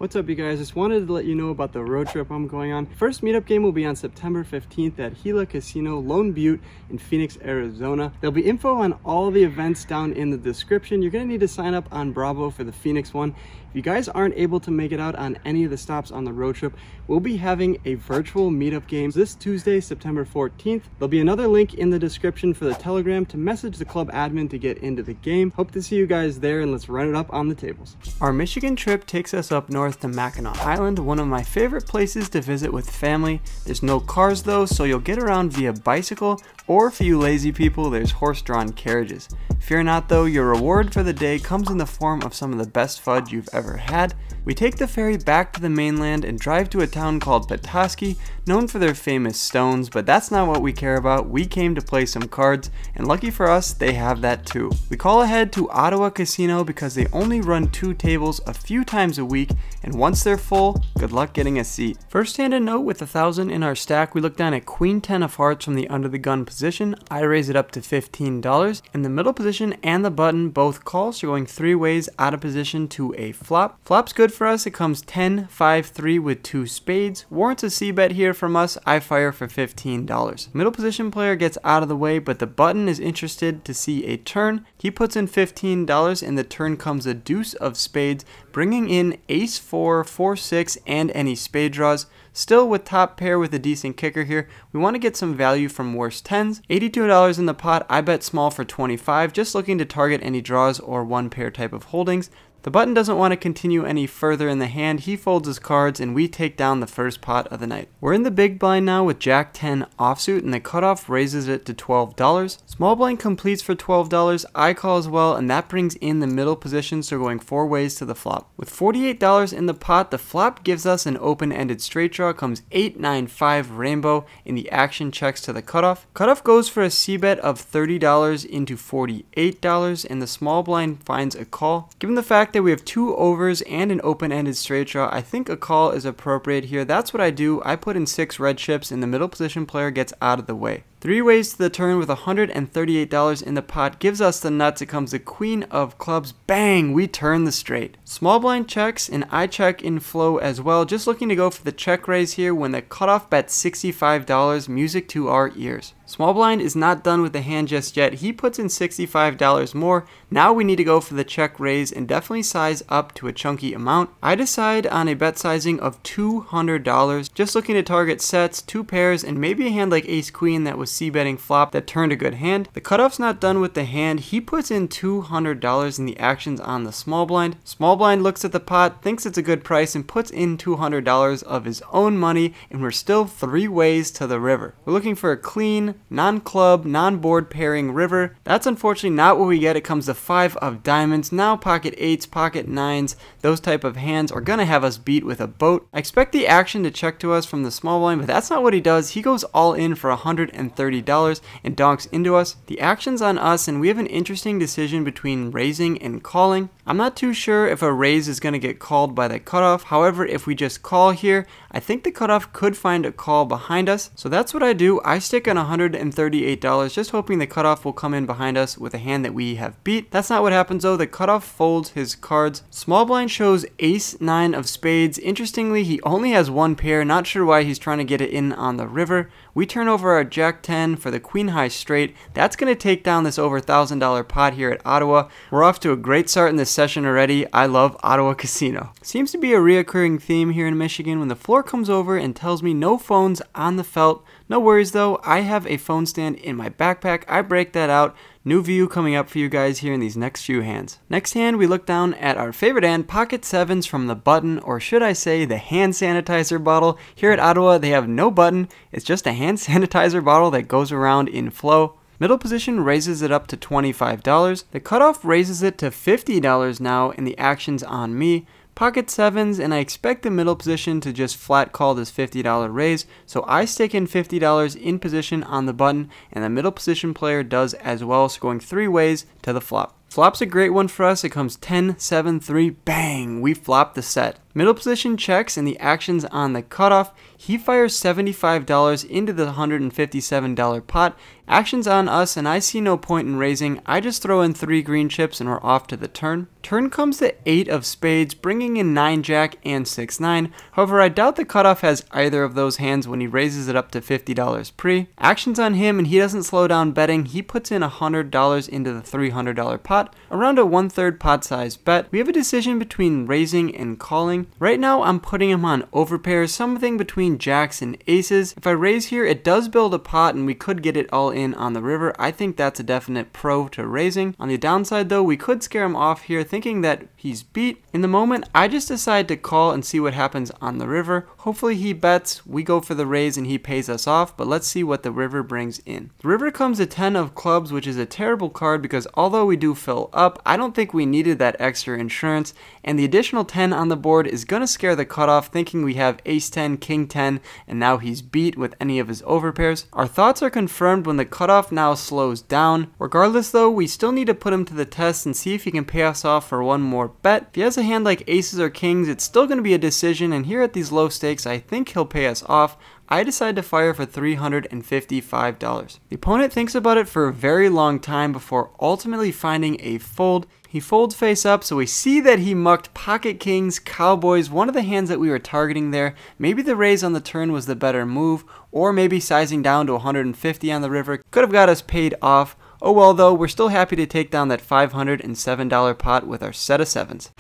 What's up, you guys? Just wanted to let you know about the road trip I'm going on. First meetup game will be on September 15th at Gila Casino, Lone Butte in Phoenix, Arizona. There'll be info on all the events down in the description. You're gonna need to sign up on Bravo for the Phoenix one. If you guys aren't able to make it out on any of the stops on the road trip, we'll be having a virtual meetup game this Tuesday, September 14th. There'll be another link in the description for the Telegram to message the club admin to get into the game. Hope to see you guys there, and let's run it up on the tables. Our Michigan trip takes us up north to Mackinac Island, one of my favorite places to visit with family. There's no cars though, so you'll get around via bicycle, or for you lazy people, there's horse-drawn carriages. Fear not though, your reward for the day comes in the form of some of the best fudge you've ever had. We take the ferry back to the mainland and drive to a town called Petoskey, known for their famous stones, but that's not what we care about. We came to play some cards, and lucky for us, they have that too. We call ahead to ODAWA Casino because they only run 2 tables a few times a week, and once they're full, good luck getting a seat. First hand a note with 1,000 in our stack, we look down at Queen 10 of hearts from the under the gun position. I raise it up to $15. In the middle position and the button both call, so going 3 ways out of position to a flop. Flop's good for us. It comes 10, 5, 3 with 2 spades. Warrants a C bet here from us. I fire for $15. Middle position player gets out of the way, but the button is interested to see a turn. He puts in $15, and the turn comes a deuce of spades, bringing in ace 4, 4, 6, and any spade draws. Still with top pair with a decent kicker here. We want to get some value from worse 10s. $82 in the pot. I bet small for $25, just looking to target any draws or one pair type of holdings. The button doesn't want to continue any further in the hand. He folds his cards, and we take down the first pot of the night. We're in the big blind now with Jack 10 offsuit, and the cutoff raises it to $12. Small blind completes for $12. I call as well, and that brings in the middle position, so going 4 ways to the flop. With $48 in the pot, the flop gives us an open-ended straight draw. Comes 8, 9, 5 rainbow, and the action checks to the cutoff. Cutoff goes for a C bet of $30 into $48, and the small blind finds a call. Given the fact that we have 2 overs and an open-ended straight draw, I think a call is appropriate here. That's what I do. I put in 6 red chips, and the middle position player gets out of the way. 3 ways to the turn with $138 in the pot gives us the nuts. It comes the queen of clubs. Bang! We turn the straight. Small blind checks, and I check in flow as well. Just looking to go for the check raise here when the cutoff bets $65. Music to our ears. Small blind is not done with the hand just yet. He puts in $65 more. Now we need to go for the check raise and definitely size up to a chunky amount. I decide on a bet sizing of $200. Just looking to target sets, 2 pairs, and maybe a hand like ace queen that was c-betting flop that turned a good hand. The cutoff's not done with the hand. He puts in $200 in the actions on the small blind. Small blind looks at the pot, thinks it's a good price, and puts in $200 of his own money, and we're still 3 ways to the river. We're looking for a clean, non-club, non-board pairing river. That's unfortunately not what we get. It comes the 5 of diamonds. Now pocket 8s, pocket 9s, those type of hands are gonna have us beat with a boat. I expect the action to check to us from the small blind, but that's not what he does. He goes all in for $130 and donks into us. The action's on us, and we have an interesting decision between raising and calling. I'm not too sure if a raise is going to get called by the cutoff. However, if we just call here, I think the cutoff could find a call behind us. So that's what I do. I stick on $138, just hoping the cutoff will come in behind us with a hand that we have beat. That's not what happens though. The cutoff folds his cards. Small blind shows ace 9 of spades. Interestingly, he only has 1 pair. Not sure why he's trying to get it in on the river. We turn over our Jack 10 for the queen high straight. That's going to take down this over $1,000 pot here at ODAWA. We're off to a great start in this session already. I love ODAWA Casino. Seems to be a reoccurring theme here in Michigan when the floor comes over and tells me no phones on the felt. No worries though, I have a phone stand in my backpack. I break that out. New view coming up for you guys here in these next few hands. Next hand, we look down at our favorite hand, pocket 7s from the button, or should I say the hand sanitizer bottle. Here at ODAWA, they have no button. It's just a hand sanitizer bottle that goes around in flow. Middle position raises it up to $25. The cutoff raises it to $50 now, and the action's on me. Pocket 7s, and I expect the middle position to just flat call this $50 raise, so I stick in $50 in position on the button, and the middle position player does as well, so going 3 ways to the flop. Flop's a great one for us. It comes 10, 7, 3, bang! We flop the set. Middle position checks and the actions on the cutoff. He fires $75 into the $157 pot. Actions on us, and I see no point in raising. I just throw in 3 green chips and we're off to the turn. Turn comes the 8 of spades, bringing in 9 jack and 6-9. However, I doubt the cutoff has either of those hands when he raises it up to $50 pre. Actions on him, and he doesn't slow down betting. He puts in $100 into the $300 pot, around a 1/3 pot size bet. We have a decision between raising and calling. Right now, I'm putting him on overpairs, something between jacks and aces. If I raise here, it does build a pot and we could get it all in on the river. I think that's a definite pro to raising. On the downside though, we could scare him off here thinking that he's beat. In the moment, I just decide to call and see what happens on the river. Hopefully he bets, we go for the raise and he pays us off, but let's see what the river brings in. The river comes a 10 of clubs, which is a terrible card because although we do fill up, I don't think we needed that extra insurance, and the additional 10 on the board is gonna scare the cutoff thinking we have ace 10, king 10, and now he's beat with any of his overpairs. Our thoughts are confirmed when the cutoff now slows down. Regardless though, we still need to put him to the test and see if he can pay us off for one more bet. If he has a hand like aces or kings, it's still going to be a decision, and here at these low stakes, I think he'll pay us off. I decide to fire for $355. The opponent thinks about it for a very long time before ultimately finding a fold. He folds face up, so we see that he mucked pocket kings, cowboys, one of the hands that we were targeting there. Maybe the raise on the turn was the better move, or maybe sizing down to 150 on the river could have got us paid off. Oh well though, we're still happy to take down that $507 pot with our set of sevens.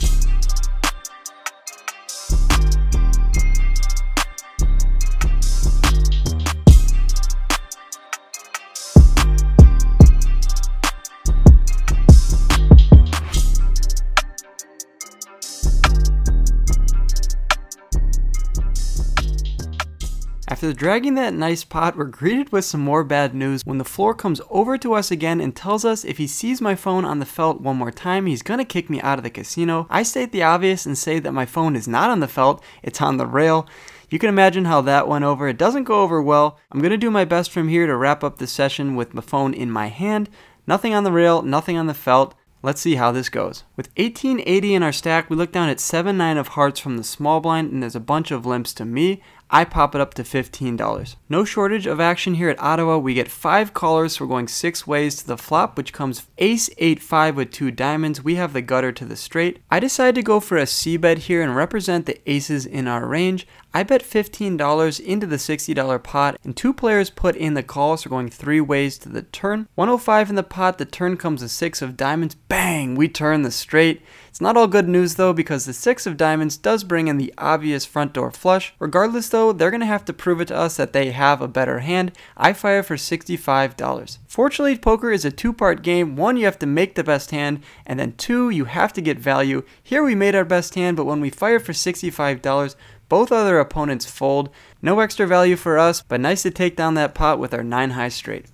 After dragging that nice pot, we're greeted with some more bad news when the floor comes over to us again and tells us if he sees my phone on the felt one more time, he's gonna kick me out of the casino. I state the obvious and say that my phone is not on the felt, it's on the rail. You can imagine how that went over. It doesn't go over well. I'm gonna do my best from here to wrap up this session with my phone in my hand. Nothing on the rail, nothing on the felt. Let's see how this goes. With 1880 in our stack, we look down at 7-9 of hearts from the small blind, and there's a bunch of limps to me. I pop it up to $15. No shortage of action here at Ottawa. We get 5 callers, so we're going 6 ways to the flop, which comes ace 8-5 with 2 diamonds. We have the gutter to the straight. I decide to go for a c-bet here and represent the aces in our range. I bet $15 into the $60 pot, and 2 players put in the call, so we're going 3 ways to the turn. 105 in the pot, the turn comes a 6 of diamonds. Bang! We turn the straight. It's not all good news though, because the 6 of diamonds does bring in the obvious front door flush. Regardless though, they're going to have to prove it to us that they have a better hand. I fire for $65. Fortunately, poker is a 2-part game. 1, you have to make the best hand, and then 2, you have to get value. Here we made our best hand, but when we fire for $65, both other opponents fold. No extra value for us, but nice to take down that pot with our 9-high straight.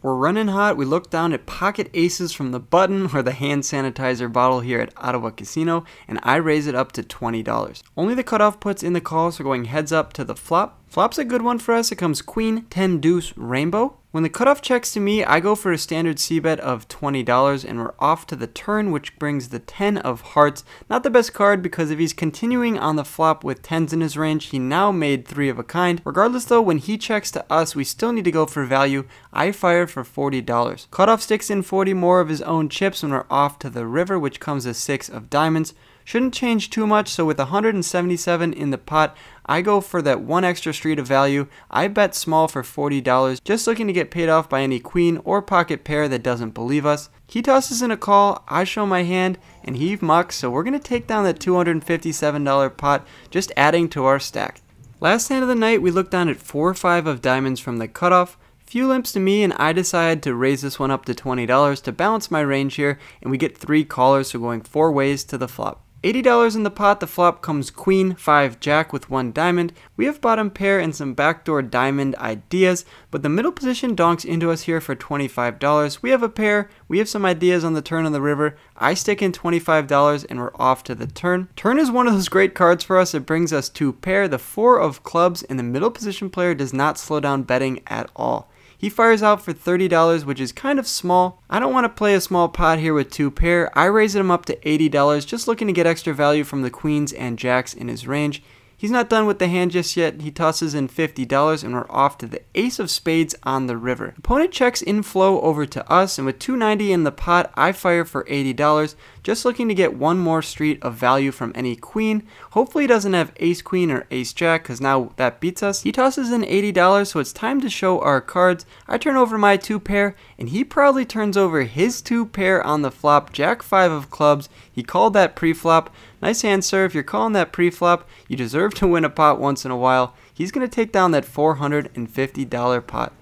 We're running hot. We look down at pocket aces from the button or the hand sanitizer bottle here at Ottawa Casino, and I raise it up to $20. Only the cutoff puts in the call, so going heads up to the flop. Flop's a good one for us. It comes queen, 10, deuce, rainbow. When the cutoff checks to me, I go for a standard c-bet of $20, and we're off to the turn, which brings the 10 of hearts. Not the best card, because if he's continuing on the flop with 10s in his range, he now made 3 of a kind. Regardless though, when he checks to us, we still need to go for value. I fire for $40. Cutoff sticks in 40 more of his own chips when we're off to the river, which comes a 6 of diamonds. Shouldn't change too much, so with 177 in the pot, I go for that 1 extra street of value. I bet small for $40, just looking to get paid off by any queen or pocket pair that doesn't believe us. He tosses in a call, I show my hand, and he mucks, so we're going to take down that $257 pot, just adding to our stack. Last hand of the night, we look down at 4-5 of diamonds from the cutoff. Few limps to me, and I decide to raise this one up to $20 to balance my range here, and we get 3 callers, so going 4 ways to the flop. $80 in the pot, the flop comes queen, 5, jack with 1 diamond. We have bottom pair and some backdoor diamond ideas, but the middle position donks into us here for $25. We have a pair, we have some ideas on the turn on the river. I stick in $25 and we're off to the turn. Turn is one of those great cards for us. It brings us 2 pair, the 4 of clubs, and the middle position player does not slow down betting at all. He fires out for $30, which is kind of small. I don't want to play a small pot here with 2 pair. I raise him up to $80, just looking to get extra value from the queens and jacks in his range. He's not done with the hand just yet. He tosses in $50 and we're off to the ace of spades on the river. Opponent checks inflow over to us, and with $2.90 in the pot, I fire for $80, just looking to get one more street of value from any queen. Hopefully he doesn't have ace queen or ace jack, because now that beats us. He tosses in $80, so it's time to show our cards. I turn over my 2 pair, and he probably turns over his 2 pair on the flop, jack 5 of clubs. He called that pre-flop. Nice hand, sir. If you're calling that pre-flop, you deserve to win a pot once in a while. He's going to take down that $450 pot.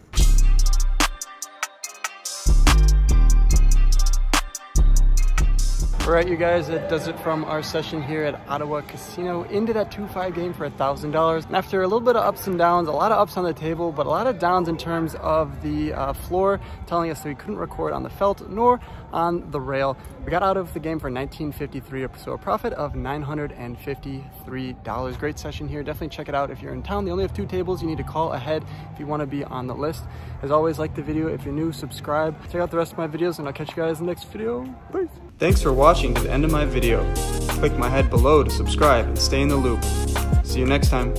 Alright, you guys, that does it from our session here at Ottawa Casino. Into that 2-5 game for $1,000. And after a little bit of ups and downs, a lot of ups on the table, but a lot of downs in terms of the floor, telling us that we couldn't record on the felt nor on the rail. We got out of the game for $19.53, so a profit of $953. Great session here. Definitely check it out if you're in town. They only have 2 tables. You need to call ahead if you want to be on the list. As always, like the video. If you're new, subscribe. Check out the rest of my videos, and I'll catch you guys in the next video. Peace. Thanks for watching to the end of my video. Click my head below to subscribe and stay in the loop. See you next time.